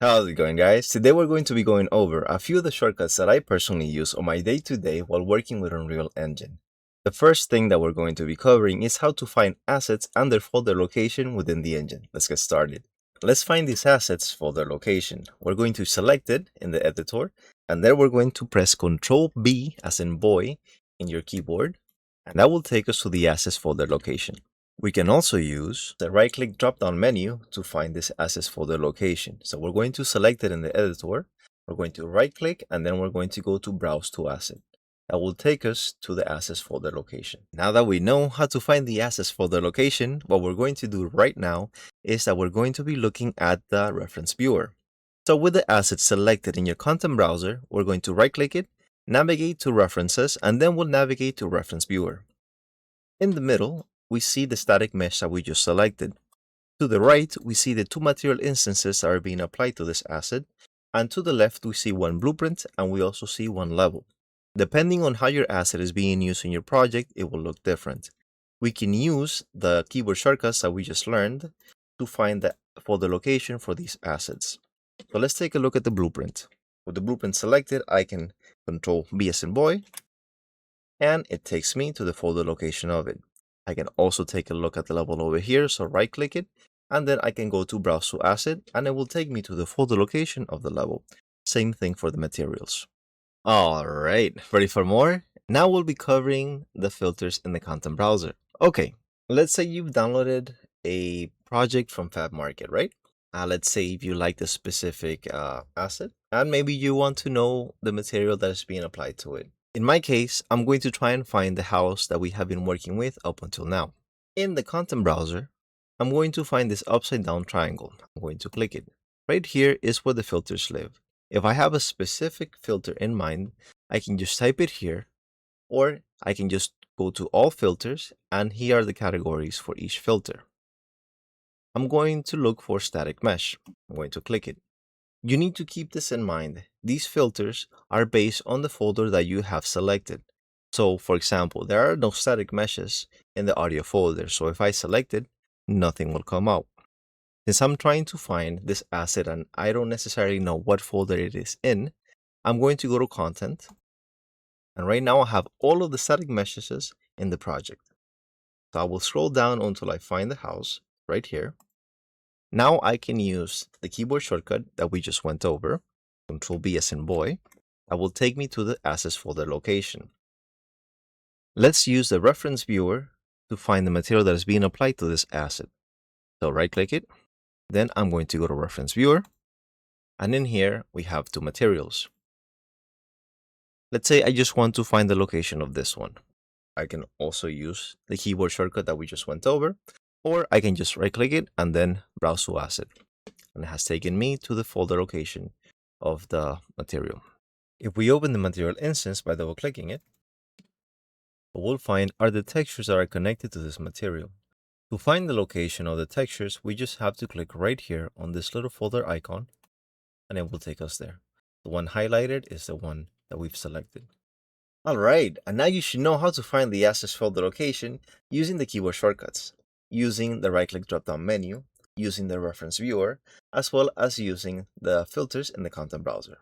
How's it going, guys? Today we're going to be going over a few of the shortcuts that I personally use on my day-to-day while working with Unreal Engine. The first thing that we're going to be covering is how to find assets and their folder location within the engine. Let's get started. Let's find these assets folder location. We're going to select it in the editor, and then we're going to press Ctrl B as in boy in your keyboard, and that will take us to the assets folder location. We can also use the right-click drop-down menu to find this assets folder location. So we're going to select it in the editor. We're going to right-click, and then we're going to go to Browse to Asset. That will take us to the assets folder location. Now that we know how to find the assets folder location, what we're going to do right now is that we're going to be looking at the reference viewer. So with the assets selected in your content browser, we're going to right-click it, navigate to References, and then we'll navigate to Reference Viewer. In the middle, we see the static mesh that we just selected. To the right, we see the two material instances that are being applied to this asset, and to the left, we see one blueprint and we also see one level. Depending on how your asset is being used in your project, it will look different. We can use the keyboard shortcuts that we just learned to find the folder location for these assets. So let's take a look at the blueprint. With the blueprint selected, I can Ctrl B as in boy, and it takes me to the folder location of it. I can also take a look at the level over here, so right click it, and then I can go to Browse to Asset, and it will take me to the folder location of the level. Same thing for the materials. Alright, ready for more? Now we'll be covering the filters in the content browser. Okay, let's say you've downloaded a project from FabMarket, right? Let's say if you like the specific asset, and maybe you want to know the material that is being applied to it. In my case, I'm going to try and find the house that we have been working with up until now. In the content browser, I'm going to find this upside down triangle. I'm going to click it. Right here is where the filters live. If I have a specific filter in mind, I can just type it here, or I can just go to all filters, and here are the categories for each filter. I'm going to look for static mesh. I'm going to click it. You need to keep this in mind. These filters are based on the folder that you have selected. So for example, there are no static meshes in the audio folder. So if I select it, nothing will come out. Since I'm trying to find this asset and I don't necessarily know what folder it is in, I'm going to go to Content. And right now I have all of the static meshes in the project. So I will scroll down until I find the house right here. Now I can use the keyboard shortcut that we just went over, Ctrl B as in boy. That will take me to the assets folder location. Let's use the reference viewer to find the material that is being applied to this asset. So right click it, then I'm going to go to reference viewer, and in here we have two materials. Let's say I just want to find the location of this one. I can also use the keyboard shortcut that we just went over, or I can just right click it and then browse to asset. And it has taken me to the folder location of the material. If we open the material instance by double clicking it, what we'll find are the textures that are connected to this material. To find the location of the textures, we just have to click right here on this little folder icon, and it will take us there. The one highlighted is the one that we've selected. Alright, and now you should know how to find the assets folder location using the keyboard shortcuts, using the right-click drop-down menu, using the reference viewer, as well as using the filters in the content browser.